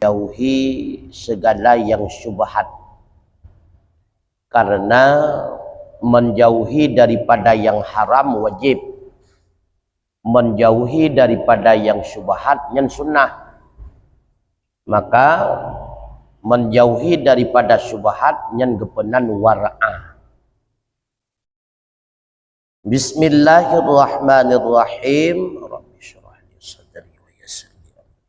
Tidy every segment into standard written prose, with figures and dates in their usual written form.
jauhi segala yang syubhat, karena menjauhi daripada yang haram wajib, menjauhi daripada yang syubhat yang sunnah. Maka menjauhi daripada syubhat yang gepenan wara'ah. Bismillahirrahmanirrahim. Rabbi syrah li sadri wa yassir li amri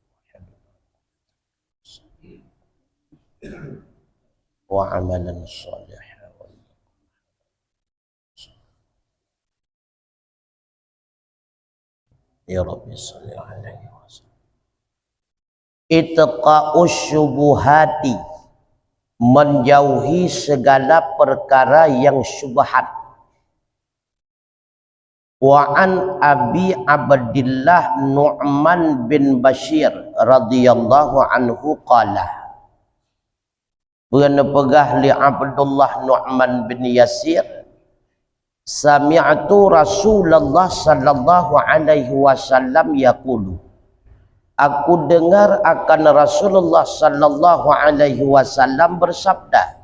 wa amalan shalih. Ya Rabbi salli alaihi wasallam. Itqa'us syubuhati, menjauhi segala perkara yang syubhat. Wa an Abi Abdillah Nu'man bin Bashir radhiyallahu anhu qala, pegah li Abdullah Nu'man bin Yasir, sami'tu Rasulullah sallallahu alaihi wasallam yaqulu, aku dengar akan Rasulullah sallallahu alaihi wasallam bersabda,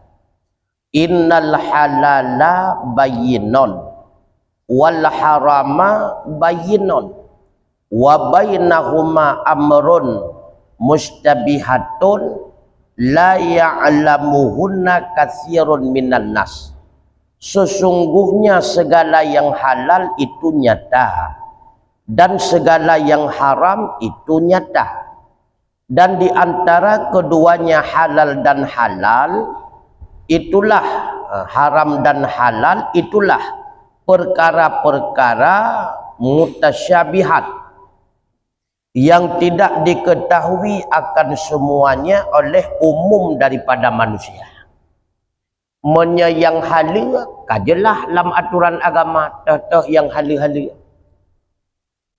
innal halala bayyinun wal harama bayyinun wa bainahuma amrun mustabihatun la ya'lamuhunna katsirun minan nas. Sesungguhnya segala yang halal itu nyata dan segala yang haram itu nyata, dan di antara keduanya halal dan halal itulah haram dan halal itulah perkara-perkara mutasyabihat yang tidak diketahui akan semuanya oleh umum daripada manusia. Yang halal kajelah dalam aturan agama, toh yang halal.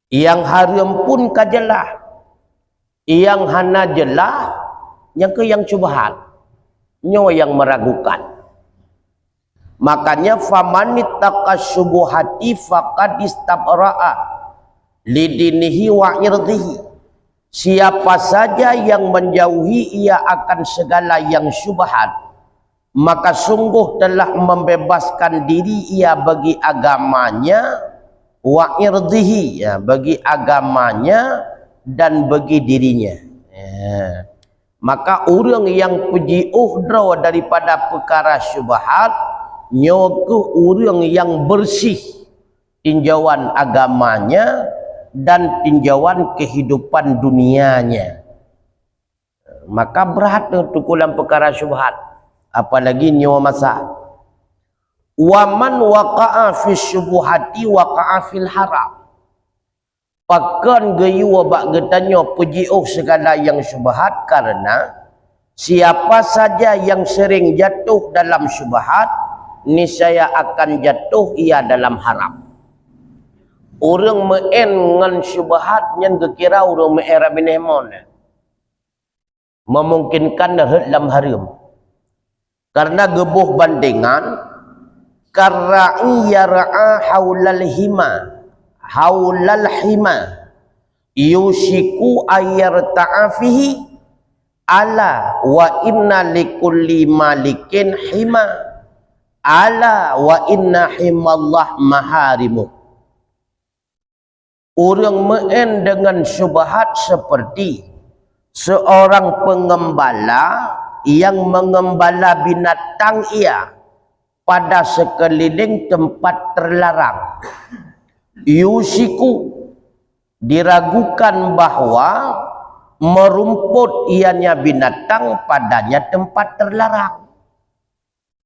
Yang haram pun kajelah. Yang hana jelah, yang ke yang syubhat, nyo yang meragukan. Makanya famanittaqa syubuhati faqad istabra'a lidinihi wa irdihi. Siapa saja yang menjauhi ia akan segala yang syubhat, maka sungguh telah membebaskan diri ia bagi agamanya, wa irdihi, ya, bagi agamanya dan bagi dirinya. Ya. Maka orang yang pergi uhdra daripada perkara syubhat, nyokuh orang yang bersih tinjauan agamanya dan tinjauan kehidupan dunianya. Maka berat untuk dalam perkara syubhat, apalagi nyawa masa. Waman waqa'a fi syubuhati waqa'a fil haram. Pakan gayu wabak getanya pujiuh segala yang syubhat, karena siapa saja yang sering jatuh dalam syubhat, niscaya akan jatuh ia dalam haram. Orang meen ngan syubhat yang kekira orang meera binehmon memungkinkan dalam haram. Karena gebuh bandingan karra'i yar'a haulal hima yusiku ayar ta'afihi ala wa inna likulli malikin hima ala wa inna himallah maharimu. Orang meen dengan syubhat seperti seorang pengembala yang mengembala binatang ia pada sekeliling tempat terlarang. Yusiku, diragukan bahwa merumput ianya binatang padanya tempat terlarang.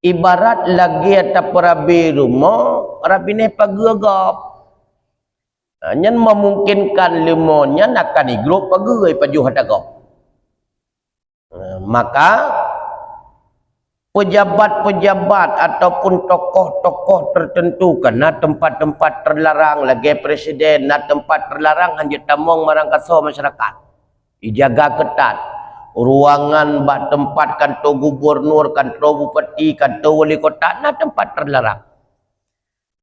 Ibarat lagi ada perabi rumah, rabine pagagap. Nyan memungkinkan lemonya nakkan igrup pagai pajuh hadagap. Maka pejabat-pejabat ataupun tokoh-tokoh tertentu kena tempat-tempat terlarang, lagi presiden na tempat terlarang hanya tamong marang kaso masyarakat. Dijaga ketat. Ruangan bak tempat kantor gubernur, kantor bupati, kantor wali kota na tempat terlarang.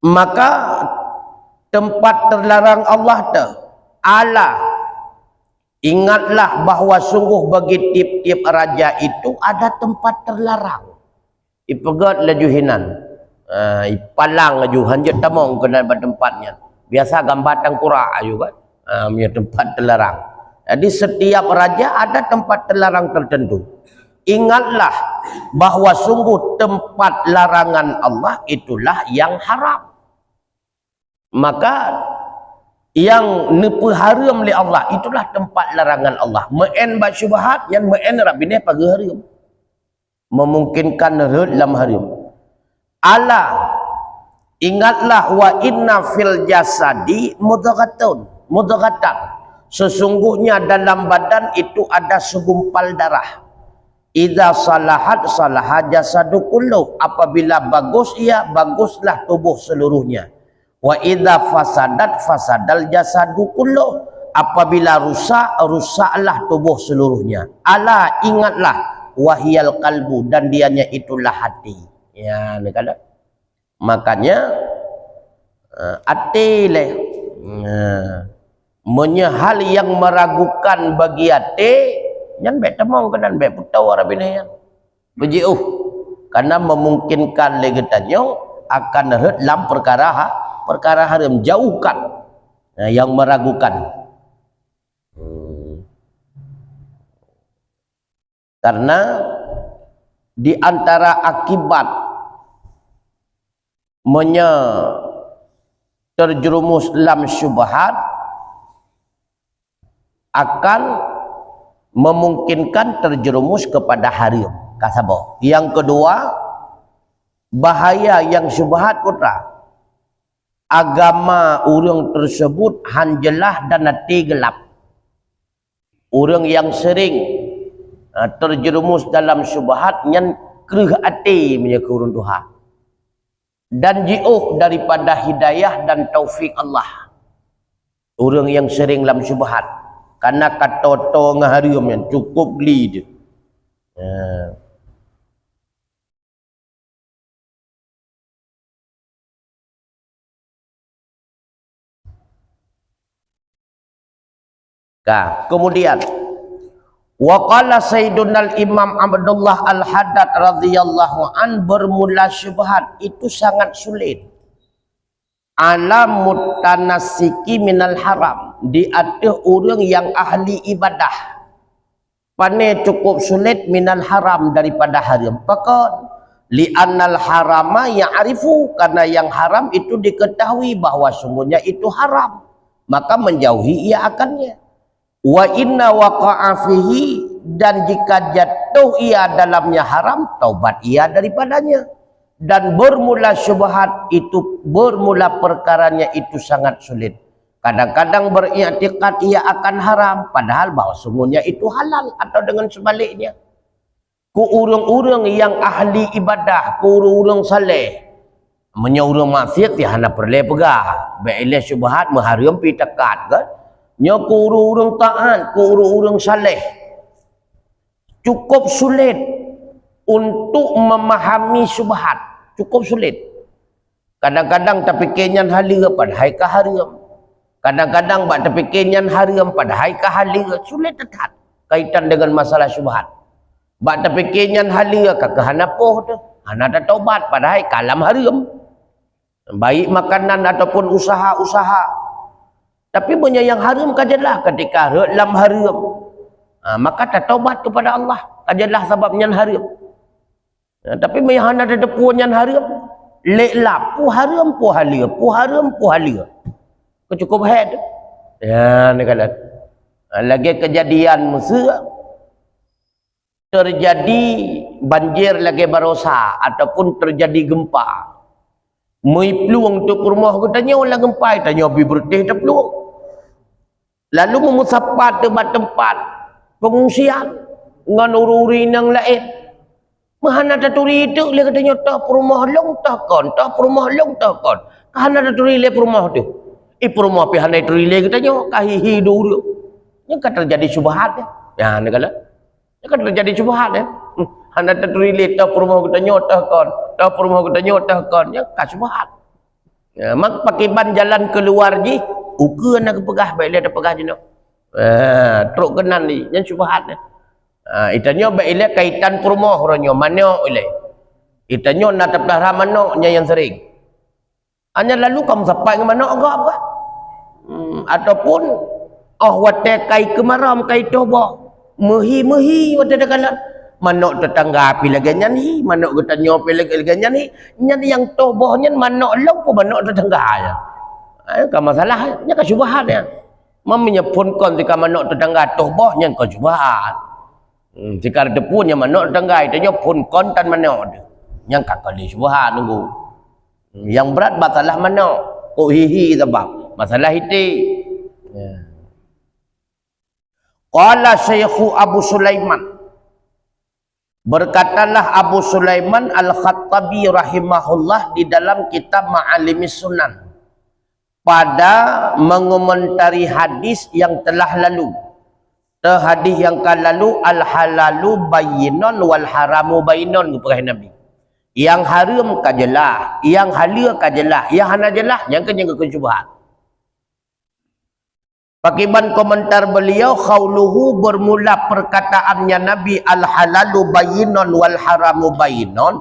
Maka tempat terlarang Allah tu ala Ingatlah bahawa sungguh bagi tiap-tiap raja itu ada tempat terlarang. Ipegat laju hinan. Ipalang laju hanjat tamong kena tempatnya. Biasa gambatan kura juga. Punya tempat terlarang. Jadi setiap raja ada tempat terlarang tertentu. Ingatlah bahawa sungguh tempat larangan Allah itulah yang haram. Maka yang haram oleh Allah itulah tempat larangan Allah. Me'en ba syubhat yang me'en rabine pagi haram. Memungkinkan dalam haram. Ala ingatlah wa inna fil jasadi mudghatan. Sesungguhnya dalam badan itu ada segumpal darah. Idza salahat salaha jasadu kullu. Apabila bagus ia baguslah tubuh seluruhnya. Wa idza fasadat fasadal jasadu kullu. Apabila rusak rusaklah tubuh seluruhnya. Ala ingatlah wahiyal qalbu, dan dianya itulah hati. Ya, ni kata. Makanya hati leh. Hal yang meragukan bagi hati yang baik temong kenan baik putau rabine yang bejiuh karena memungkinkan legetanyo akan dalam perkara haram, jauhkan yang meragukan. Karena di antara akibat terjerumus dalam syubhat akan memungkinkan terjerumus kepada haram. Kasabo. Yang kedua, bahaya yang syubhat putra. Agama orang tersebut hanjelah dan hati gelap. Orang yang sering terjerumus dalam syubhat yang kerih hati menyekurun Tuhan. Dan jauh daripada hidayah dan taufik Allah. Orang yang sering dalam syubhat. Karena kata-kata ngaharium yang cukup beli je. Kemudian waqala Sayyidunal Imam Abdullah Al-Haddad radhiyallahu an, bermula syubhat itu sangat sulit. Alam mutanassiki minal haram, di atas orang yang ahli ibadah pane cukup sulit minal haram, daripada haram. Pakon li'annal harama ya'rifu, karena yang haram itu diketahui bahwa sungguhnya itu haram, maka menjauhi ia akannya. Wa inna waqa'a fihi, dan jika jatuh ia dalamnya haram, taubat ia daripadanya. Dan bermula syubhat itu, bermula perkaranya itu sangat sulit. Kadang-kadang beriktikad ia akan haram, padahal bahwa sungguhnya itu halal, atau dengan sebaliknya. Ku urang-urang yang ahli ibadah, ku urang saleh, menyurung maksiat ya hana perle pegah. Baiklah syubhat mengharam pitekad kan. Nya ku urang taat, ku urang saleh. Cukup sulit untuk memahami syubhat. Cukup sulit. Kadang-kadang terfikirnya halira pada hai ka haram. Kadang-kadang bak terfikirnya haram pada hai ka halira. Sulit tetap kaitan dengan masalah syubhat. Bak terfikirnya halira ka hanapoh tu. Hana ada taubat pada hai kalam haram. Baik makanan ataupun usaha-usaha. Tapi punya yang haram kajalah ketika dalam haram. Maka tak taubat kepada Allah. Kajalah sebabnya haram. Tapi mayhan ada depuan yang haram, leklah pu haram pu halia, pu haram pu halia. Cukup head. Ya, ni kata. Lagi kejadian Mesir terjadi banjir lagi barosa ataupun terjadi gempa. Mai peluang untuk rumah katanya orang gempa, tanya bi berteh dah peluang. Lalu memusapat tempat pengungsian dengan uri-uri yang lain. Mahana daturi itu dia katanya tak perumah long takon, tak perumah long takon. Kahana daturi le perumah tu. Perumah pi hana daturi le katanya kahihi dulu. Yang kan terjadi syubhat ya. Ya ni kala. Yang kan terjadi syubhat ya. Hana daturi le tak perumah katanya takon, tak perumah katanya takon. Ya ka syubhat. Ya mak pakai ban jalan keluar ji, ukeun nak pegah baik dia ada pegah jenak. Teruk kenan ni yang syubhat ni. Itanya baik ile kaitan perumah orangnya mana ile. Itanya nak taplah manaknya yang sering. Hanya lalu kamu sampai ke mana agak apa? Ataupun wate kai kemaram kai toba. Mehi wate dekalan. Manok tetangga pi lagi nyanyi, manok getanyo pi lagi nyanyi. Nyanyi yang tobohnya manok long pun manok tetangga ya. Ka masalahnya ka syubhat ya. Mamanya pun kon jika manok tetangga tobohnya ka syubhat. Jika ada pun yang manok tetangga itu pun kon tan manok dia. Yang kakali syubhat nunggu. Yang berat masalah manok. Kok hihi sebab masalah itu. Qala Syekhu Abu Sulaiman, berkatalah Abu Sulaiman Al-Khattabi rahimahullah di dalam kitab Ma'alimis Sunan pada mengomentari hadis yang telah lalu. Hadis yang lalu al-halalu bayyinun wal haramu bayyinun kepada Nabi. Yang haram kajelah, yang halal kajelah, yang hana jelah, yang kenyang kesyubhat. Pakiban komentar beliau, qauluhu bermula perkataannya Nabi al-halalu bayyinun wal haramu bayyinun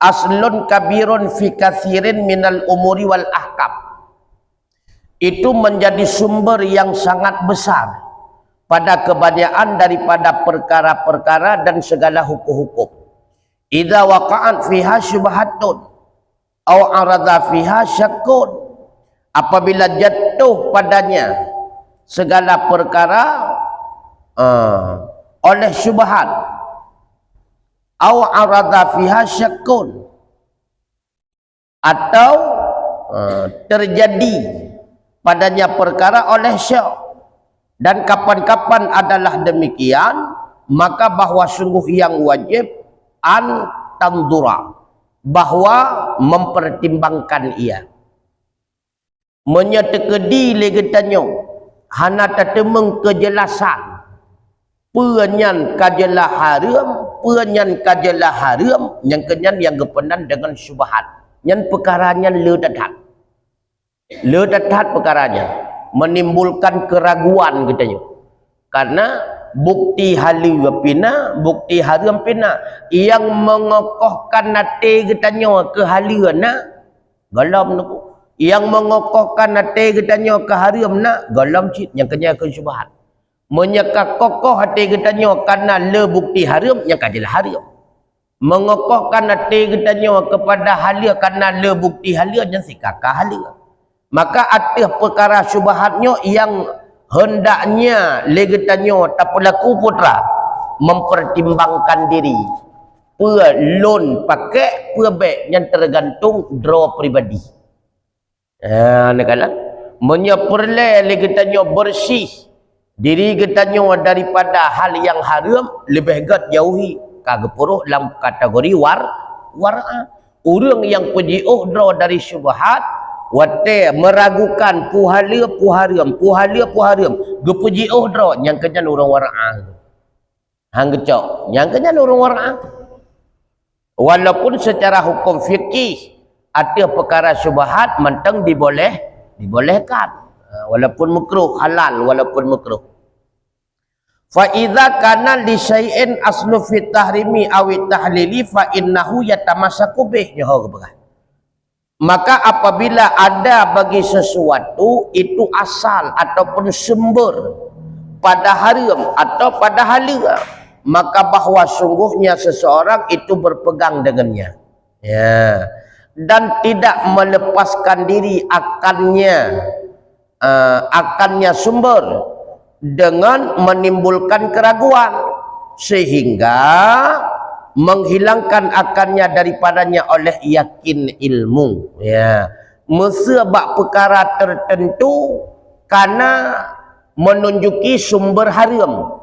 aslun kabirun fi katsirin minal umuri wal ahkam. Itu menjadi sumber yang sangat besar pada kebanyakan daripada perkara-perkara dan segala hukum-hukum. Idza waqa'at fiha syubhatun aw arada fiha syakkun, apabila jatuh padanya segala perkara oleh syubhat, aw arada fiha syakkun, atau terjadi padanya perkara oleh syak, dan kapan-kapan adalah demikian, maka bahwa sungguh yang wajib an tandura, bahwa mempertimbangkan ia menyetekedi legetanyo hana tatemeng kejelasan penyan kajelah haram yang kenyan yang gepenan dengan syubhat yang perkaranya ledathat perkaranya menimbulkan keraguan katanya, karena bukti halal pina, bukti haram pina, yang mengokohkan nate getanyo ke halal na galam nuku, yang mengokohkan nate getanyo ke haram na galam cit, yang kenya ke syubhat. Menyekak kokoh hati getanyo karena le bukti haram yang kajilah haram. Mengokohkan hati getanyo kepada halal karena le bukti halal yang sikakah halal. Maka ada perkara syubhatnya yang hendaknya legetanyo tak berlaku putra mempertimbangkan diri pelun pakai pebek yang tergantung draw pribadi. Nekalan menyeperle legetanyo bersih diri getanyo daripada hal yang haram, lebih gat jauhi kagepuruh dalam kategori war'a. Orang yang pejiuh draw dari syubhat wate meragukan puhala puharam gepujiuh dro yang kenyan orang wara'ah hang gecok yang kenyan orang wara'ah. Walaupun secara hukum fikih ada perkara syubhat mentang dibolehkan walaupun makruh, halal walaupun makruh. Fa idza kana li syai'in aslu fi tahrimi aw tahlili fa innahu yatamassaku bih. Maka apabila ada bagi sesuatu itu asal ataupun sumber pada haram atau pada halal, maka bahwa sungguhnya seseorang itu berpegang dengannya, ya, dan tidak melepaskan diri akannya sumber dengan menimbulkan keraguan sehingga menghilangkan akannya daripadanya oleh yakin ilmu, ya, mesebab perkara tertentu karena menunjuki sumber haram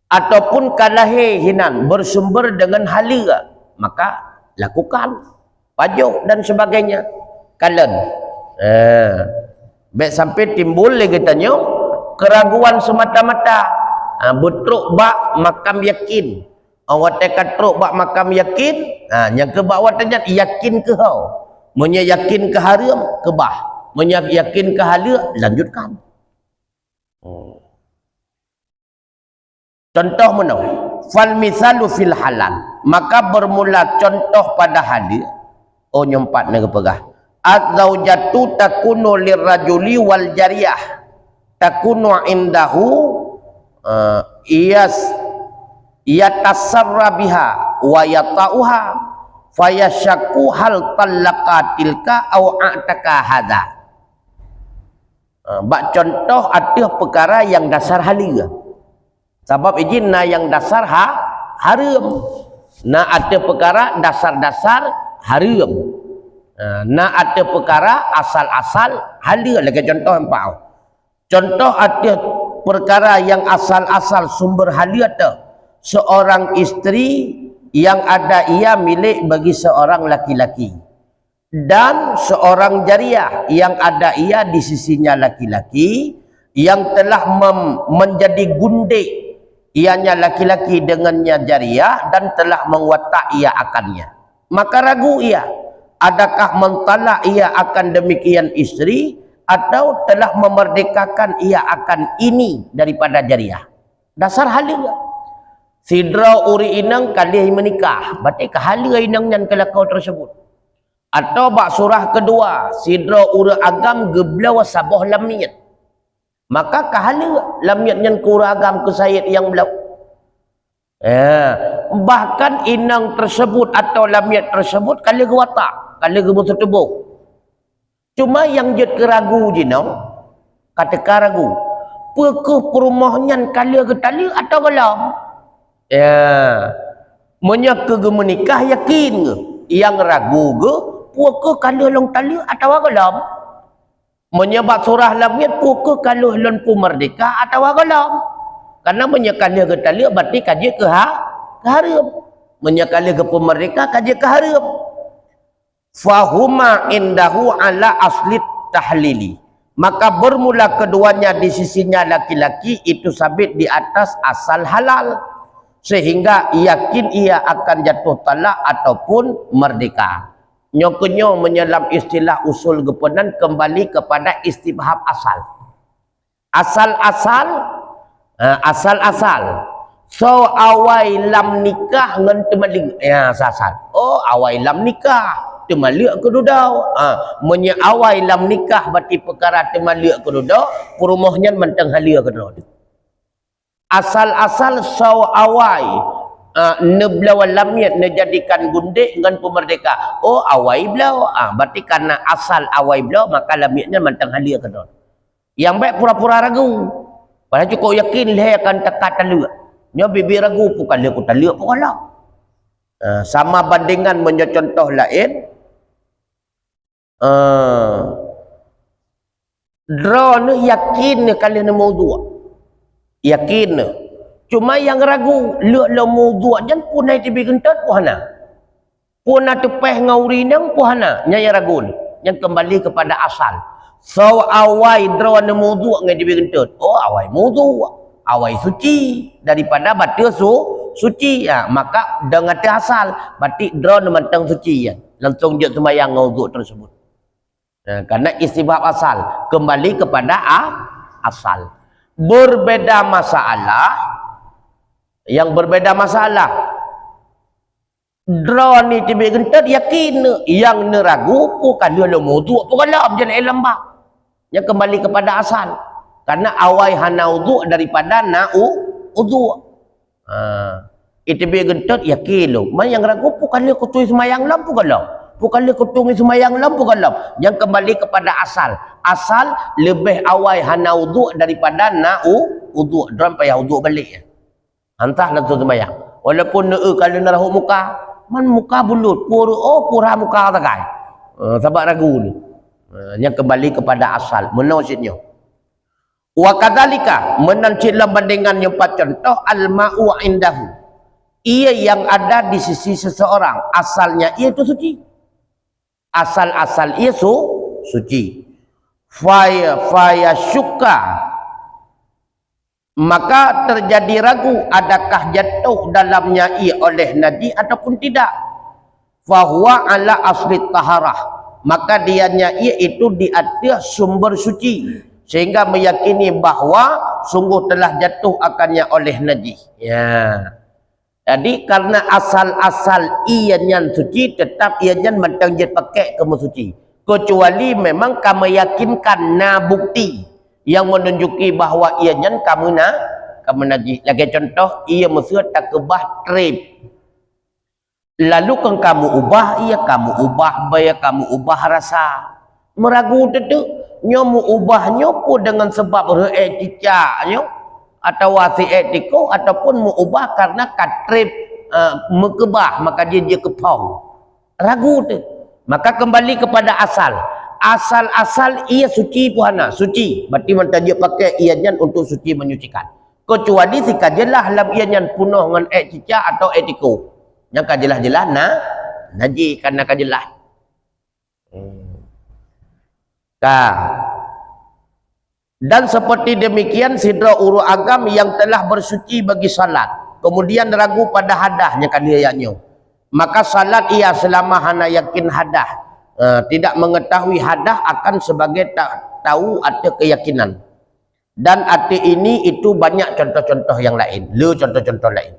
ataupun kalahinan bersumber dengan halal, maka lakukan pajuk dan sebagainya kalen baik sampai timbul lagi tanya keraguan semata-mata butruk bak makam yakin. Awak tekat truk bak makam yakin, yang ke bawah tanya yakin ke hau, menyayakin ke haram ke bah, menyayakin ke halal lanjutkan. Contoh mana? Fal misalu fil halal. Maka bermula contoh pada hadis. Oh nyempat ni kepegah. Az-zaujatu takunu lirrajuli wal jariyah. Takunu indahu yatasarra biha wa yata'uha fayashakku hal talaqatilka au a'taka hadha. Bak contoh ada perkara yang dasar halal. Sebab izin na yang dasar haram. Na ada perkara dasar-dasar haram. Na ada perkara asal-asal halal. Lagi contoh empat. Contoh ada perkara yang asal-asal sumber halal tu. Seorang isteri yang ada ia milik bagi seorang laki-laki. Dan seorang jariah yang ada ia di sisinya laki-laki. Yang telah menjadi gundik ianya laki-laki dengannya jariah dan telah menguatak ia akannya. Maka ragu ia, adakah mentalak ia akan demikian isteri atau telah memerdekakan ia akan ini daripada jariah. Dasar halal. Sidra uri inang kalih menikah. Berarti kehala inang yang kelakau tersebut. Atau bak surah kedua, sidra uri agam geblaw saboh lamiyat. Maka kahala lamiyat yang kuragam ke sayid yang belau. Bahkan inang tersebut atau lamiyat tersebut kala gewatak, kala gebus tubuh. Cuma yang jet keragu je no, kata keragu. Pekeh perumahnya kala getali atau belum? Menyaka ge menikah yakin ke? Yang ragu ke? Pekeh kala long tali atau belum? Menyebab surah lamiyat pukul kalau lempu merdeka atau galam. Karena menyekali ke tali berarti kaji ke haram. Menyekali ke pemerdeka kaji ke haram. Fahuma indahu ala asli tahlili. Maka bermula keduanya di sisinya laki-laki itu sabit di atas asal halal. Sehingga yakin ia akan jatuh talak ataupun merdeka. Nyokonyo menyelam istilah usul gepenan kembali kepada istibhab asal. Asal-asal. So awai lam nikah ngan temalik. Asal. Oh awai lam nikah. Temalik ke dudau. Menye awai lam nikah berarti perkara temalik ke dudau. Perumahnya mentang halia ke dudau. Asal-asal so awai. Neblaw lamiyat nejadikan gundik dengan pemerdeka. Oh awai belau. Berarti karena asal awai belau maka lamiyatnya mantang halia kedua. Yang baik pura-pura ragu. Padahal cukup yakin dia akan tekat talia. Nya bibi ragu bukan dia ku talia pun lah. Sama bandingan mencontoh lain. Drone yakin kalian maudhu'. Yakin. Cuma yang ragu, le mawdu' jan punai tibi gentot puhana. Puna tepeh ngauri nang puhana, nya ragu. Yang kembali kepada asal. So awai drone mawdu' ngai tibi gentot. Oh awai mawdu', awai suci daripada batil suci ya. Maka dengan asal, berarti drone mentang suci ya. Langsung dia sembahyang mawdu' tersebut. Karena istibab asal kembali kepada asal. Berbeda masalah. Yang berbeda masalah. Drone ni tiba gentat yakin yang neragu bukan dia mawdu' bukan lah jangan lambak. Yang kembali kepada asal. Karena awai hana wudu' daripada wudu'. Itu tiba gentat yakin lo. Yang ragu bukan dia kutui semayang lam bukan lah. Bukan dia kutungi semayang lam bukan lah. Yang kembali kepada asal. Asal lebih awai hana wudu' daripada wudu'. Drone payah wudu' balik ya. Hantah nak tu sembahyang. Walaupun kalau nak rahuk muka, man muka bulut, pura muka takai. Sebab ragu ni. Yang kembali kepada asal, menausidnya. Wa kadzalika menancila bandingan yang empat contoh al-ma'u indahu. Ia yang ada di sisi seseorang, asalnya ia itu suci. Asal-asal ia suci. Faya syukka. Maka terjadi ragu adakah jatuh dalamnya ia oleh najis ataupun tidak. Fahuwa ala asli taharah. Maka dianya ia itu di atas sumber suci. sehingga meyakini bahawa sungguh telah jatuh akannya oleh najis. Ya. Jadi karena asal-asal ianya suci, tetap ianya mentang jet pakai kamu suci. Kecuali memang kamu yakinkan na bukti yang menunjuki bahawa ianya kamu najis. Lagi contoh, ia mesti tak kebah trip. Lalu kan kamu ubah, ia kamu ubah bayar, kamu ubah rasa. Meragu tu nyomu ubahnya pun dengan sebab etikanya atau wasi etiko, ataupun mu ubah karena katrip mekebah, maka dia kepong. Ragu tu. Maka kembali kepada asal. Asal-asal ia suci puhana, suci. Berarti mentang dia pakai ianya untuk suci menyucikan. Kecuali si kajelah lam ianya punuh dengan etika atau etiko. Yang kajelah-jelah najis karena kajelah. Dan seperti demikian sidra uru agam yang telah bersuci bagi salat, kemudian ragu pada hadahnya kan dia yaknya, maka salat ia selama hana yakin hadah, tidak mengetahui hadah akan sebagai tak tahu ada keyakinan. Dan arti ini itu banyak contoh-contoh yang lain, contoh-contoh lain.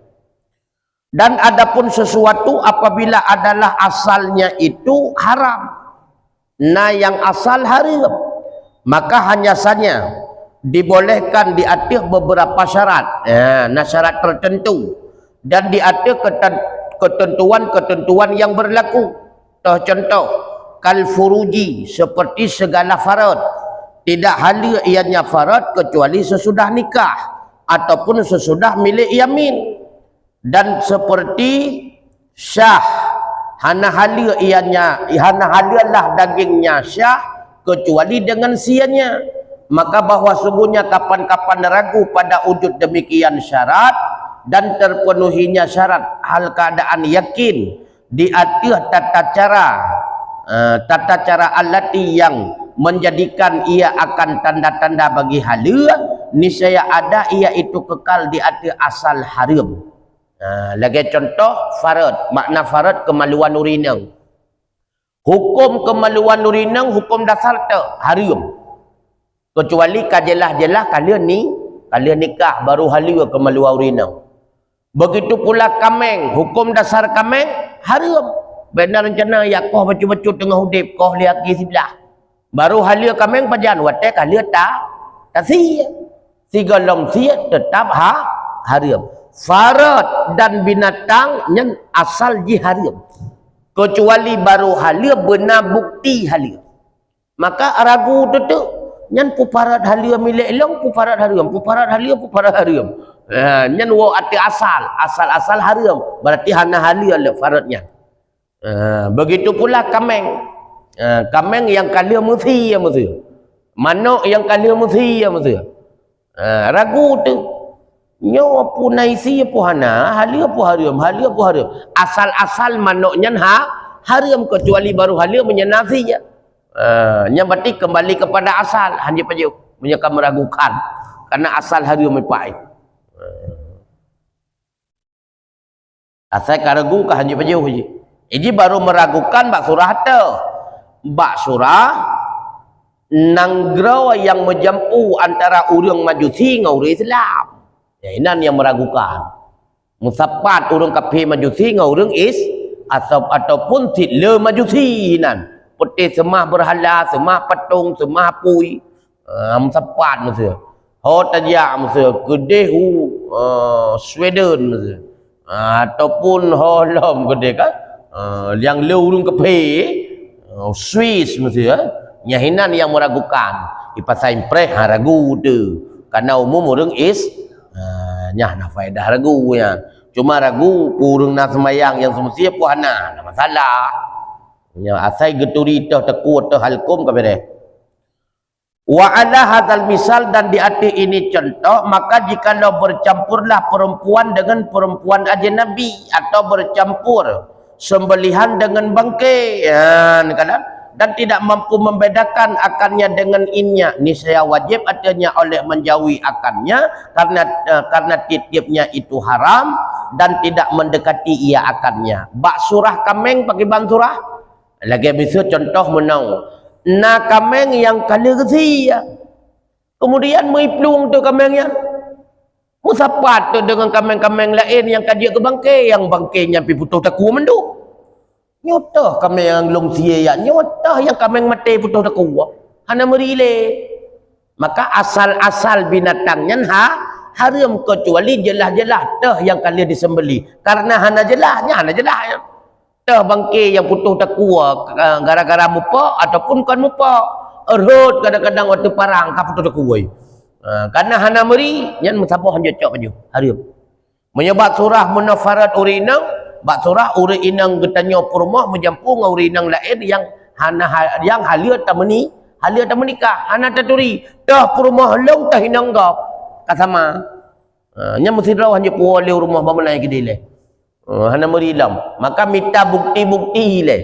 Dan adapun sesuatu apabila adalah asalnya itu haram, yang asal haram, maka hanya saja dibolehkan diatur beberapa syarat, syarat tertentu, dan diatur ketentuan-ketentuan yang berlaku. Contoh kal furuji, seperti segala farad, tidak halal ianya farad kecuali sesudah nikah ataupun sesudah milik yamin. Dan seperti syah, hana halal ianya, hana halallah dagingnya syah kecuali dengan sianya. Maka bahwa sungguhnya kapan-kapan ragu pada wujud demikian syarat dan terpenuhinya syarat hal keadaan yakin diatur tata cara alati yang menjadikan ia akan tanda-tanda bagi halal, niscaya ada ia itu kekal di atas asal haram. Lagi contoh farad, makna farad kemaluan urinang. Hukum kemaluan urinang hukum dasar tu haram. Kecuali kajelah-jelah kalian nikah baru halal kemaluan urinang. Begitu pula kameng, hukum dasar kameng haram. Benar rencana ya kau bacu-bacu tengah hudip kau lihat di sebelah. Baru halal kameng pajan watek halal tak sia. Sigalong sia tetap haram. Farad dan binatang yang asal ji haram. Kecuali baru halal benar bukti halal. Maka ragu tu nyan puparat halal milik long puparat haram, puparat haram. Nyan wo ati asal haram. Berarti hana halal faradnya. Begitu pula kameng. Kameng yang kalian mesti manok yang kalian mesti ragu tu nyo punai si puhana halal pu haram asal manoknya haram kecuali baru halal menyenasi je. Nya berarti kembali kepada asal hanya pajuk menyeka meragukan karena asal haram mepai. Asal karagu ka hanya pajuk je. Ini baru meragukan bak surah tu. Bak surah nanggraw yang menjampu antara orang majusi dengan orang Islam. Ya, ini yang meragukan. Musapat orang kafir majusi dengan orang ataupun tidle majusi nan. Putih semah berhala, semah patung, semah pui. Musapat mesti. Ho tajak mesti gede Sweden mesti. Ataupun holom gede kan. Yang le orang kafir Swiss mesti nyahinan yang meragukan ipasai impres ragu tu karena umum orang nyah na faedah ragunya cuma ragu urang na semayang yang semestinya puhana ada masalah nya asai geturi teh tekut teh halkum ka bere wa ala hadzal misal dan di arti ini contoh maka jikalau bercampurlah perempuan dengan perempuan ajnabi atau bercampur sembelihan dengan bangkai dan tidak mampu membedakan akannya dengan innya, niscaya wajib adanya oleh menjauhi akannya karena titipnya itu haram dan tidak mendekati ia akannya. Bak surah kameng pakai ban surah lagi bisa contoh menau na kameng yang kali kesi Kemudian meipelung tu kamengnya. Musapat tu dengan kameng-kameng lain yang kadia ke bangkai, yang bangkainya pi putus taku menduk. Nyotah kameng yang long sia ya, nyotah yang kameng mati putus taku. Hana merile. Maka asal-asal binatangnya haram kecuali jelas-jelas tah yang kalian disembeli. Karena hana jelasnya, hana jelas. Tah bangkai yang putus taku gara-gara mupa ataupun kan mupa. Erhut kadang-kadang waktu parang ka putus taku. Karena hana meri nyan musabah hanya cok baju harim menyebab surah munafarat urinang bak surah urinang getanyo purmah menjampung urinang lain yang yang halia tamani halia tamanikah hana taturi dah purmah long tah hinang gap kasama nya mesti raw hanya puole rumah bamalai kedile hana meri lam maka minta bukti-bukti ile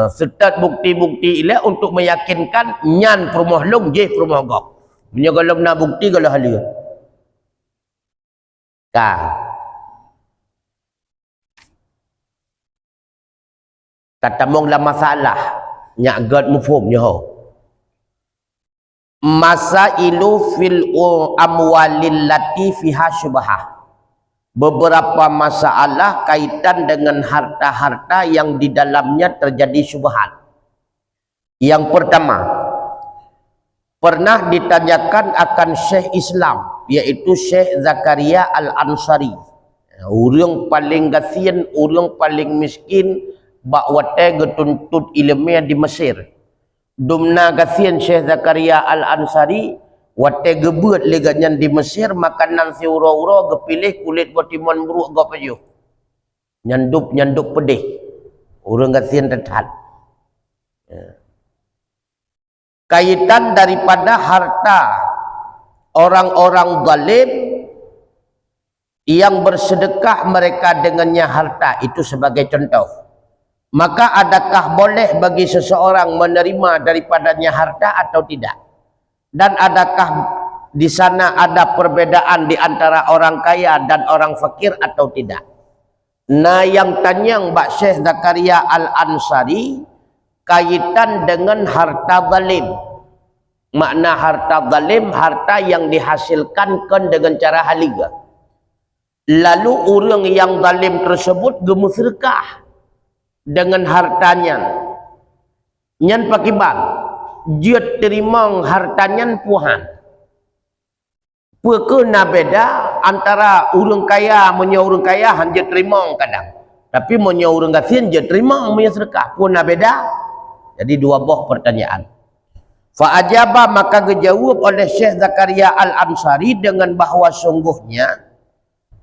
setat bukti-bukti ile untuk meyakinkan nyan purmah long je purmah gap. Punya kalau nak bukti kalau halia. Kata mong la masalah nyak god mufhum nyo. Masailu fil amwalil lati fiha syubhah. Beberapa masalah kaitan dengan harta-harta yang di dalamnya terjadi syubhat. Yang pertama, pernah ditanyakan akan Syekh Islam, yaitu Syekh Zakaria Al-Ansari. Orang paling gasian, orang paling miskin, bak wate getuntut ilmiah di Mesir. Dumna gasian Syekh Zakaria Al-Ansari, wate gebut leganyan di Mesir, makanan si ura-ura gepilih kulit batiman buruk gap aja. Nyandup pedih. Orang gasian tetap. Kaitan daripada harta orang-orang zalim yang bersedekah mereka dengannya harta itu sebagai contoh. Maka adakah boleh bagi seseorang menerima daripadanya harta atau tidak? Dan adakah di sana ada perbedaan di antara orang kaya dan orang fakir atau tidak? Nah, yang tanya Mbak Syekh Zakaria Al-Ansari kaitan dengan harta zalim. Makna harta zalim, harta yang dihasilkan dengan cara haliga. Lalu orang yang zalim tersebut gemusyrikah dengan hartanya. Nyan pakiban, dia terima hartanya puhan. Pekena beda antara orang kaya menyo orang kaya hanya terima kadang. Tapi menyo orang kasihan dia terima menyo sedekah. Puna beda. Jadi dua buah pertanyaan. Fa'ajaba maka dijawab oleh Syekh Zakaria Al-Ansari dengan bahawa sungguhnya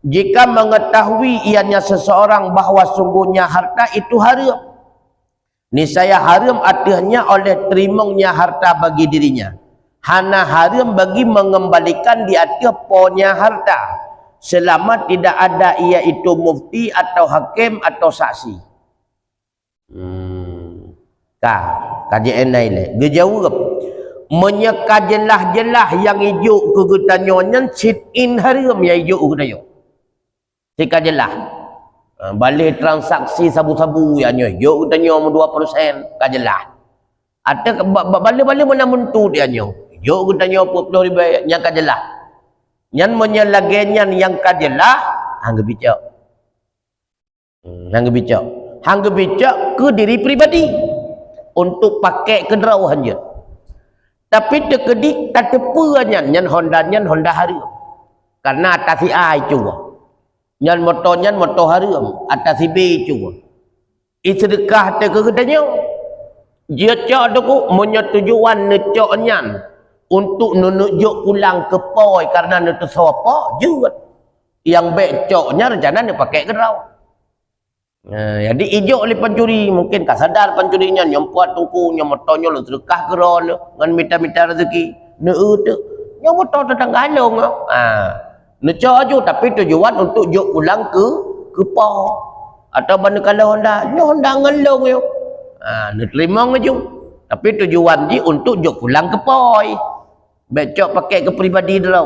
jika mengetahui ianya seseorang bahawa sungguhnya harta itu haram. Niscaya haram artinya oleh terimanya harta bagi dirinya. Hana haram bagi mengembalikan di atas punya harta selama tidak ada iaitu mufti atau hakim atau saksi. Kajian lain dia jawab menyeka jelah-jelah yang hijau kegutanyonya sit in haram yang hijau kegutanyo sika jelah balik transaksi sabu-sabu yang hijau kegutanyo 2% kajelah ada balik-balik mana mentu dia nyo hijau kegutanyo 40,000 yang kajelah yang menyelagenyan yang kajelah hangga bicak hangga bicak ke diri pribadi untuk pakai kenderaan hanya. Tapi dekedik tak tepuannya nyan Honda haram. Karena atas si A cua. Nyan motor haram atas si B cua. Sedekah te kegetanya. Dia cak doku menyetujuan necok nyan untuk nunjuk pulang ke poi karena netu sapa juga. Yang becoknya rencana dia pakai kenderaan. Jadi ijo oleh pencuri mungkin tak sadar pencurinya nyompuat tungkunya motornya lu sedekah geron ngan minta-minta rezeki tu yang motor tetangga halong neco aja tapi tujuan untuk jok pulang ke po atau bandekala Honda ngalong yo terima aja tapi tujuan dia untuk jok pulang ke poi becok pakai ke pribadi dia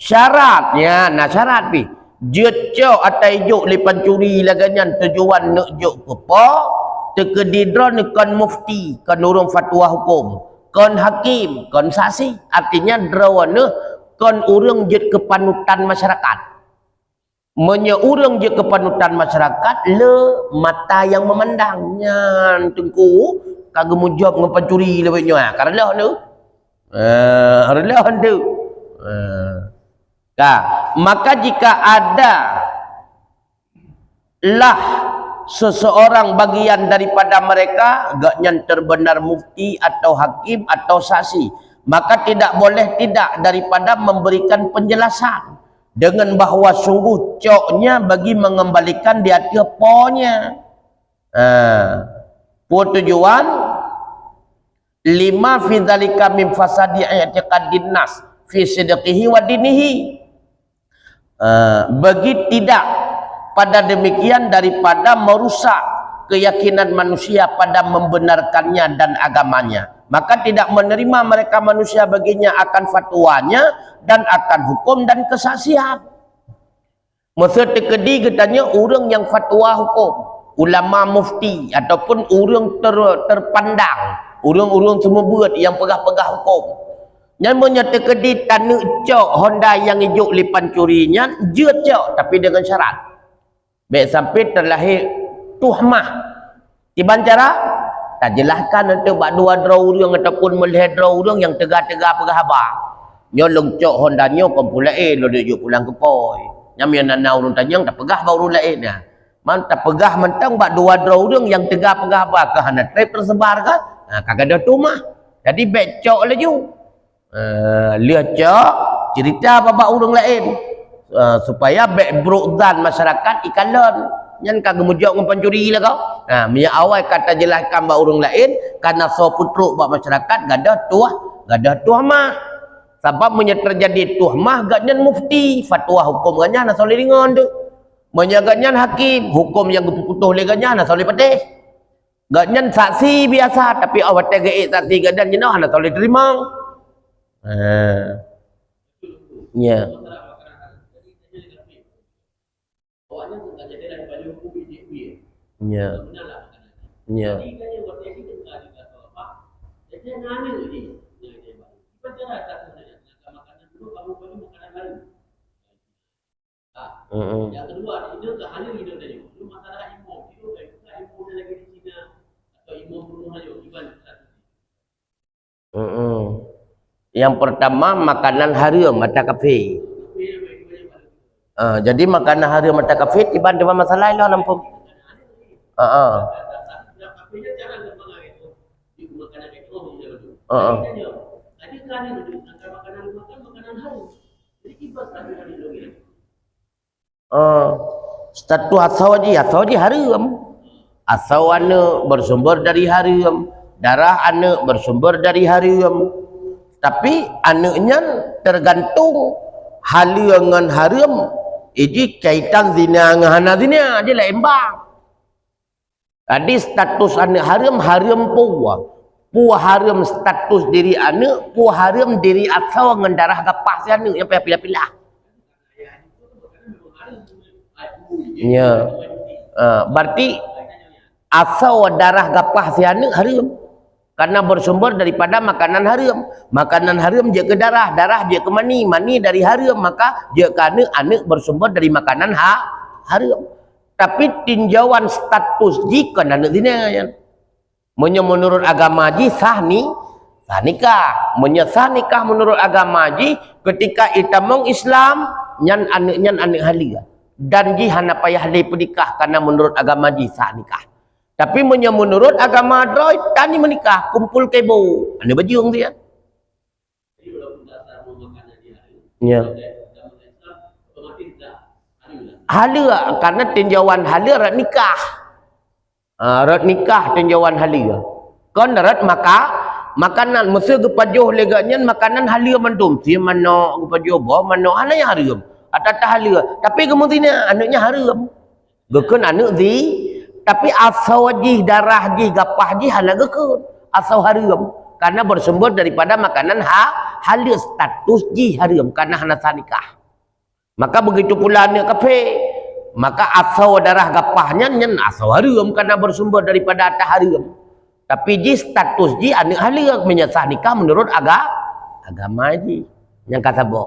syaratnya syarat pi jecok atai juk lipan curi laganyan tujuan nak juk kepo tekedidron kan mufti kan urung fatwa hukum kon hakim, kon saksi. Artinya drawana kon urang je kepanutan masyarakat. Menye urang je kepanutan masyarakat le mata yang memandangnya tengku kagak mujab ngepancuri lebihnya karena tu rela tu maka jika ada lah seseorang bagian daripada mereka gaknya terbenar mufti atau hakim atau saksi, maka tidak boleh tidak daripada memberikan penjelasan dengan bahawa sungguh coknya bagi mengembalikan dia teponya. Tujuan lima fi dzalika min fasadi i'tiqadin nas fi sidqihi wa dinihi. Bagi tidak pada demikian daripada merusak keyakinan manusia pada membenarkannya dan agamanya, maka tidak menerima mereka manusia baginya akan fatwanya dan akan hukum dan kesaksian. Masa tekedi katanya orang yang fatwa hukum, ulama mufti ataupun orang terpandang, orang-orang semua buat yang pegah-pegah hukum. Yang menyatakan tanah cok Honda yang hijau lipan curinya je cok tapi dengan syarat baik sampai terlahir tuhmah tiban cara tak jelaskan nanti buat dua orang ataupun melihat orang yang tegak-tegak pegah abang nyolong cok Honda nyo kumpul lain lo dia pulang ke poi nyam yang nak urun tanyang tak pegah baru lain nah man tak pegah mentang buat dua orang yang tegak-pegah abang ke hana trip tersebar kan kagak ada tuhmah jadi baik cok laju lihat cok cerita babak orang lain supaya berukdan masyarakat ikalan yang kagak mujak ngepancuri lah kau minyak awal kata jelaskan babak orang lain karena so putruk buat masyarakat gada tuah mah sebab menyat terjadi tuah mah gaknya mufti fatwa hukum gaknya nak soleh ringan tu menyagaknya hakim hukum yang putuh leganya nak soleh pedih gaknya saksi biasa tapi awak tegak saksi gadan jenah nak soleh terima ya ya ya yang kedua ini ke halil hidup tadi itu masalah impor itu kayak impor lagi di Cina atau impor bunuh aja iban yang pertama makanan haram mata kafe. Jadi makanan haram mata kafe tiba ada masalah lah nampung. Status asal haram. Asal anak bersumber dari haram, darah anak bersumber dari haram. Tapi anaknya tergantung halal dengan haram. Ini kaitan zina dengan zina dia lain bang. Jadi status anak haram puah haram status diri anak, puah haram diri asal dengan darah gapah si anak yang pilih-pilih. Ya. Berarti asal darah gapah si anak haram karena bersumber daripada makanan haram. Makanan haram dia ke darah, darah dia ke mani, mani dari haram, maka dia ke anak bersumber dari makanan haram. Tapi tinjauan status jika anak zina ya. Menurut agama ji sah nikah. Sah nikah menurut agama ji ketika itamong Islam nyan anak halal. Dan ji hana payah le pernikah karena menurut agama ji sah nikah. Tapi menurut agama droid tani menikah kumpul kebo. Ane bajung dia. Ya. Halal karena tinjauan halal rat nikah. Rat nikah tinjauan halal. Kon rat makanan mesti gepajoh leganya makanan halal mandum. Si mano gepajoh bo mano ananya haram. Atata halal. Tapi kemudian anaknya haram. Gekun anak tapi asal wajih darah ji gapah ji hana gekun asal haram karena bersumber daripada makanan halal status ji haram karena hana sah nikah. Maka begitu pula anak kafe maka asal darah gapahnya nyen asal haram karena bersumber daripada atas haram. Tapi ji status ji anak halia menyesah nikah menurut agama ji. Yang kata bo.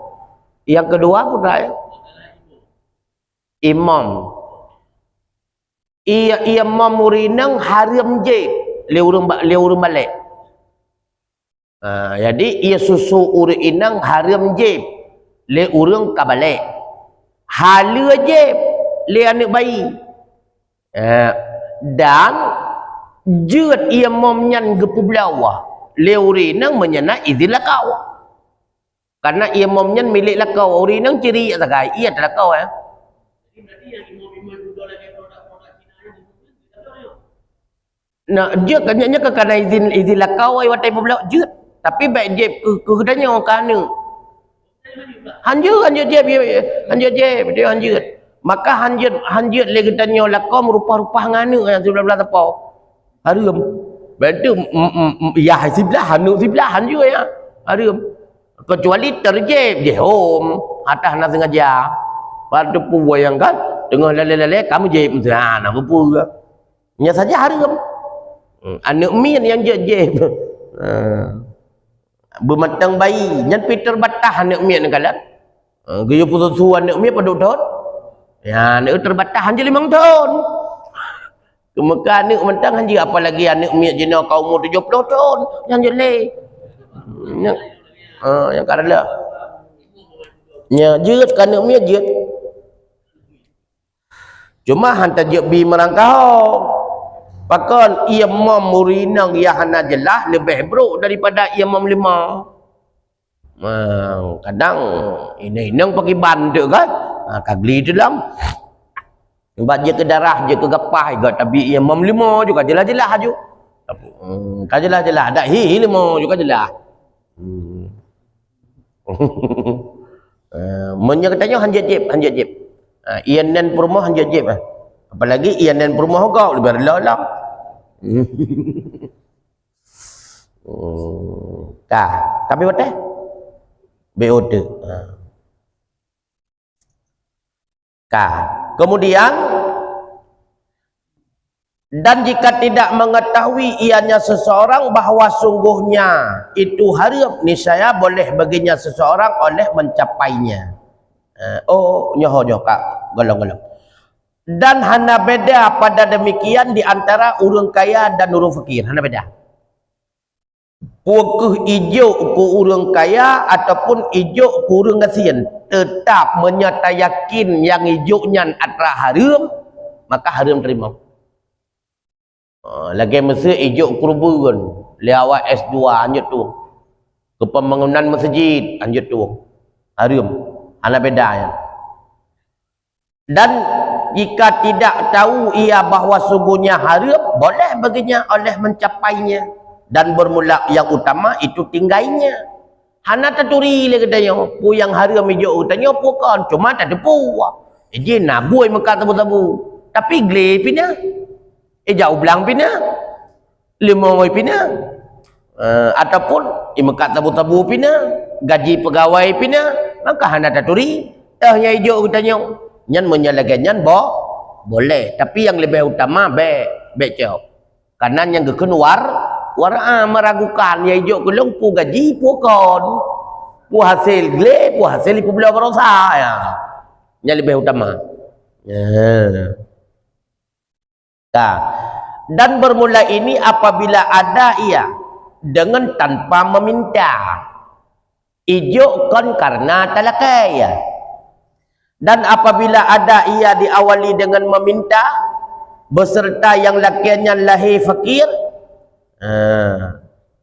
Yang kedua pula ya. Imam. Ia murinang haram je le urang balik. Jadi ia susu urang inang haram je le urang ka balik. Halia je le anak bayi. Dan jeut ia momnyan gepu belawah le urinang menyana izin lakau. Karena ia momnyan milik lakau, urinang ciri sagai ia adalah lakau ya. Jadi berarti yang imam-imam juga lagi produk-produk Cina ni. Nah, jeut kanyanya ke kana izin lakau ai watai belau jeut. Tapi baik je ke kedanya orang kana. Hanjut dia hanjut. Maka hanjut le kedanya lakau merupa-rupa nganu yang sebelah tepau. Haram. Berarti ya sebelah hanu sebelah hanjut ya. Haram. Kecuali terjeb je home atas nak sengaja pada puwayang kan tengah lele kamu jeb nak apa nya saja haram. Anak min yang jeb bermatang bayi nyan Peter batah anak min kalat gaya pususu anak min pada tahun ya anak terbatah hanya 5 tahun kemudian anak mentang hanya apalagi anak min jena kau umur 70 tahun yang jelek yang karela nya jeut kana mi jeut cuma hantar jeut bi merangkau pakon ia mam murinang ia hana jelah lebih buruk daripada ia mam lima. Kadang ini nang pakai ban tu kan kagli dalam buat je ke darah je ke gapah juga tapi ia mam lima juga jelah-jelah aju jelah-jelah dak hi lima juga jelah. Menyertanya hanjat jeb ian dan perumah hanjat jeb apalagi ian dan perumah kau lebih rela tapi betul BOD kemudian dan jika tidak mengetahui ianya seseorang bahawa sungguhnya itu haram, niscaya boleh baginya seseorang oleh mencapainya. Nyoh kak golong-golong. Dan hana beda pada demikian di antara urang kaya dan urang fakir. Hana beda. Pukuh ijo ku urang kaya ataupun ijo ku urang kasihan tetap menyata yakin yang ijonya adalah haram, maka haram terima. Lagi mesti ijuk kurubun lewat S2 anjut tu ke pembangunan masjid anjut tu haram ana bedanya. Dan jika tidak tahu ia bahawa sungguhnya haram boleh baginya oleh mencapainya dan bermula yang utama itu tinggalnya. Hana taturi le katanya pu yang haram ijuk katanya pu kan cuma tak ada pu je nabui mekat tabu-tabu tapi gle pina jauh belang pina 5 pina ataupun imekat tabu-tabu pina gaji pegawai pina maka hana taturi nya hijau katanya nyan menyalagannya boleh tapi yang lebih utama be jawab karena yang kekeluar meragukan ya hijau kelong pu gaji pu kon pu hasil gle pu hasil pu belau berosa ya yang lebih utama dan bermula ini apabila ada ia dengan tanpa meminta ijukan karena talakaya dan apabila ada ia diawali dengan meminta beserta yang lakiannya lahir fakir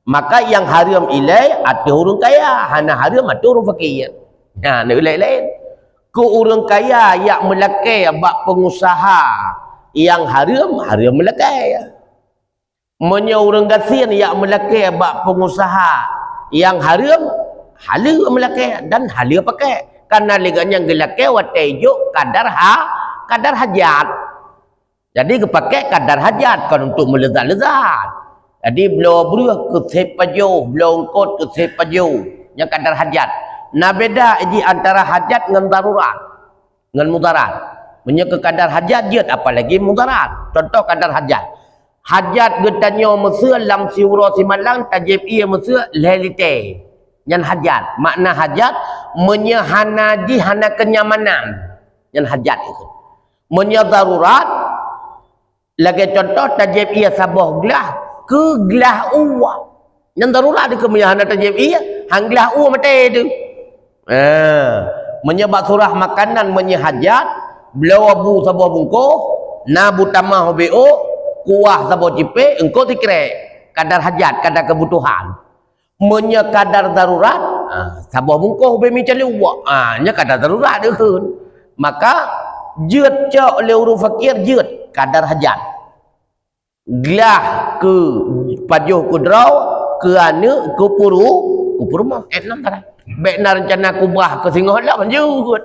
maka yang haram ilai atau orang kaya hana haram atau orang fakir lain-lain ke orang kaya yang melakai bak pengusaha yang haram melakai menye orang kasihan yang melakai bak pengusaha yang haram melakai dan halal pakai karena leganya gelakai watejo kadar hajat jadi kepakai kadar hajat kan untuk melezat-lezat jadi belau beruah ke sepajo belau kot ke sepajo yang kadar hajat nah beda di antara hajat dengan darurat dengan mudarat menyebut kadar hajat dia apalagi mudarat contoh kadar hajat hajat getanyo mesir lam siura simalang tajib ia mesir lelite yang hajat makna hajat menyehana di hana kenyamanan yang hajat itu menyadarurat lagi contoh tajib ia sabah gelah ke gelah uwa yang darurat ke menyehana tajib ia hang gelah uwa mate itu menyebab surah makanan menyehajat belau abu sabah bungkuh nabu tamah BO kuah sabah cipe engkau dikira kadar hajat kadar kebutuhan menye kadar darurat sabah bungkuh be mi cali uak nya kadar darurat dia kan maka jeut cak le huruf fakir jeut kadar hajat gelah ke pajuh ke draw ke ane ke puru mah enam tara baik na rencana kubah ke singoh lah lanjut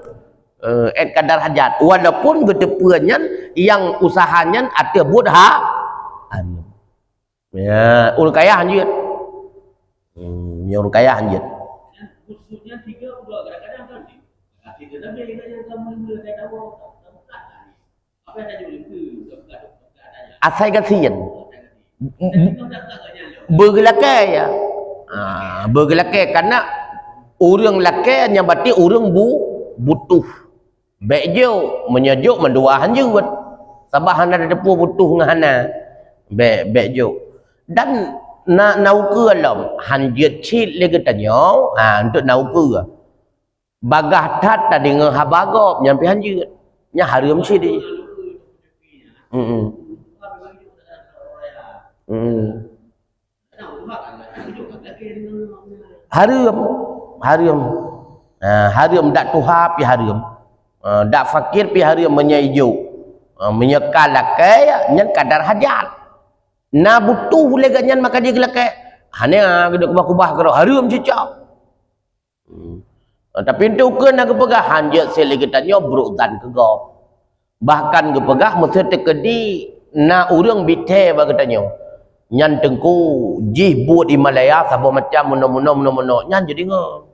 kadar hajat walaupun getepuannya yang usahanya ada budha ya ul kaya anjir ya ul kaya anjir khususnya 3 udah kadang-kadang kan 3 tapi yang kamu mula kata apa yang ada itu asai kasihan bergelakay ya bergelakay karena orang laki yang berarti orang butuh baik jo menyejuk menduahan juga sabah hana depu butuh ngahana baik jo dan nau ke alam hanjit cit lagi tanyo untuk nau ke bagah tat tadi ngah habagop nyampe hanjit nya harum cit di harum dak tuha pi harum dak fakir pi harum menyaiju menyekal lakai nyan kadar hajat na butuh leganyan maka dia lakai hanya gede kubah-kubah karo harum cicak tapi itu ke nak pegah hanjat selegitannya berutan ke gop bahkan ke pegah mesti tekedi na urang bite bagatanya nyan tengku jih buat di Malaya sabo macam mono nyan jadi ngau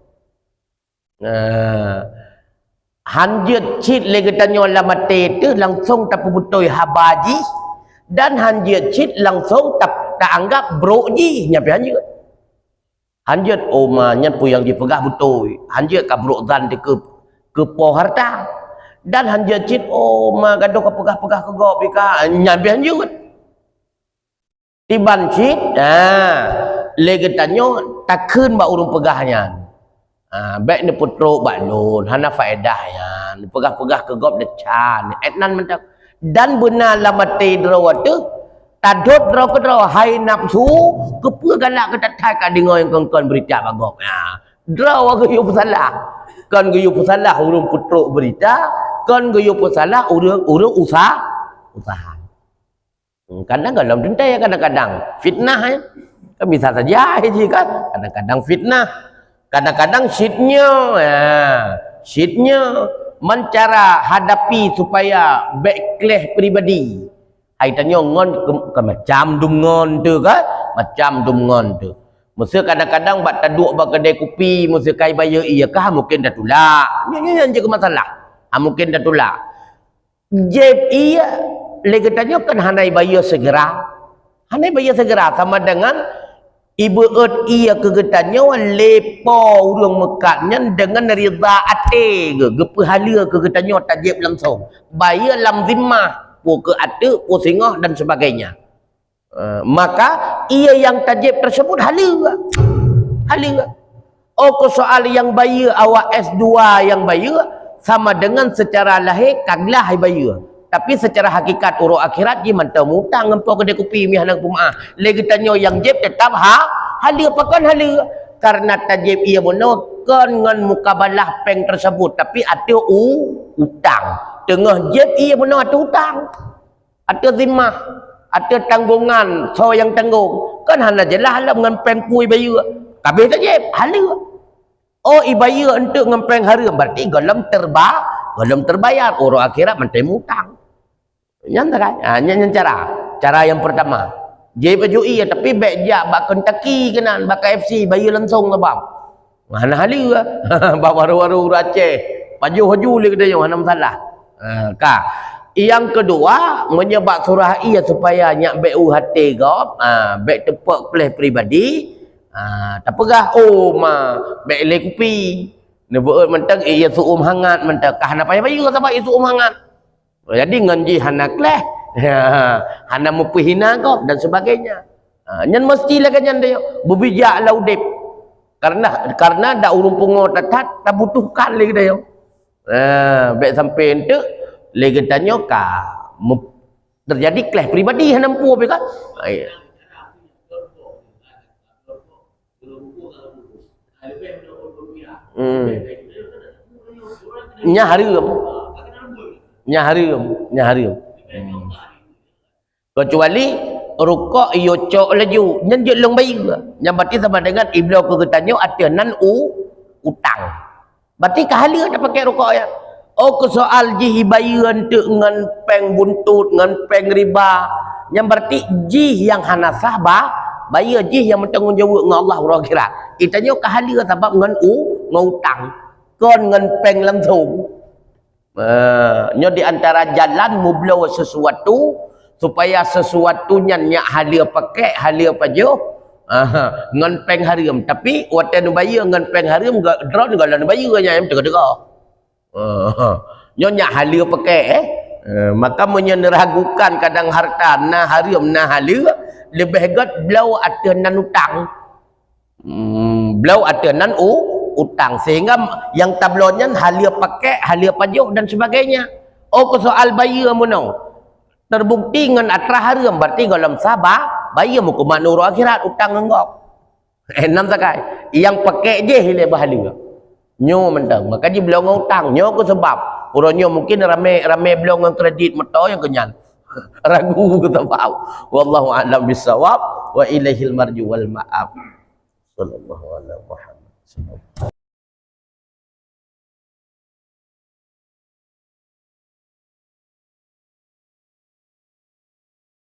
hanjat cit legitannya lamate tu langsung tak putoi habaji dan hanjat cit langsung tak anggap broji nyapi hanjat oma nyan pu yang dipegah butoi hanjat ka brodan di ke po harta dan hanjat cit oma gaduh ka pegah-pegah ke gop ika nyapi hanjat tiban cit legitannya takun ba urung pegahnya baik ni putro balun hana faedah yan pegah-pegah ke gop decan etnan mentak dan benar lamate drawatu tadot draw ke draw hai nafsu kepe galak ke tatai ka dengar yang kongkon berita bagop draw ke yu salah kan ke yu salah urung putro berita kan ke yu salah urung usaha kadang dalam dentai kadang-kadang fitnah ya kan bisa saja kan kadang-kadang fitnah kadang-kadang sheetnya mencara hadapi supaya backlash pribadi aitannya ngon ke macam dumngon tu kan macam dumngon tu mesti kadang-kadang bak taduk bak kedai kopi mesti kai bayar iya kah mungkin dah tulak nya je ke masalah mungkin dah tulak jeb iya legatanya kan hanai bayar segera sama dengan ibu ia kegetannya lepo urang mekatnya dengan rida ate gepahala kegetannya tajib langsung bayar lam zimmah pu ke ate pu singah dan sebagainya maka ia yang tajib tersebut hala ke soal yang bayar awak S2 yang bayar sama dengan secara lahir kaglah bayar tapi secara hakikat urut akhirat dia mantau mutang ngempau kedai kopi mi hanang pumaah legitannya yang jeb tetap hala pakan hala karena tajib ia menokon dengan mukabalah peng tersebut tapi ada utang tengah jeb ia benar ada utang ada zimmah ada tanggungan so yang tanggung kan hana jelah hala dengan peng pui bayar kabeh tajib hala ibayar untuk ngempeng harum berarti golem terbayar urut akhirat mantai mutang yang tak yang cara yang pertama je baju iya tapi baik dia bak Kentucky kenan bak KFC bayar langsung lah bab mana hala bab waru-waru Aceh baju haju le kedai mana masalah ka Yang kedua, menyebab surah ia supaya nyak bek hati gop, bek tepuk kelih pribadi. Tak pegah bek le kupi. Nebuut mentang ia suum hangat mentang hana payah bayu sebab ia suum hangat. Jadi nganji hana kelih. Hana mupihina gop dan sebagainya. Nyan mestilah kan nyan dia berbijak laudip. Karena dak urung pungo tatat tak butuhkan lagi dia. Baik sampai ente lagi tanya terjadi kelas pribadi yang nampu apa kan? Nya harum. Kecuali rukuk iyo cok laju nyanjut long bayi ke yang berarti sama dengan iblau ke tanya ada nan utang berarti kahala tak pakai rukuk ya ke soal ji bayan tu ngan peng buntut ngan peng riba yang berarti ji yang hana sahbah bayar ji yang bertanggung jawab dengan Allah akhirat itanya kahala sebab ngan utang kon ngan peng langsung nyo di antara jalan mublau sesuatu supaya sesuatunya nyak halia pakai halia pajo ngan peng harium tapi watan bayar ngan peng harium drone galan bayar nya em tega-tega nyo nyak halia pakai maka menyeragukan kadang harta na harium na halia lebih gat blau ada nan utang blau ada nan utang sehingga yang tablonnya halia pakai halia pajo dan sebagainya ke soal bayar munau terbukti dengan atra haram berarti dalam sabar bayar muka manur akhirat utang enggak enam sakai yang pakai je hilai bahala nyo mentang maka dia belong utang nyo ke sebab orangnya mungkin ramai belong kredit motor yang kenyan ragu ke sebab wallahu a'lam bisawab wa ilaihil marju wal ma'ab sallallahu alaihi wasallam.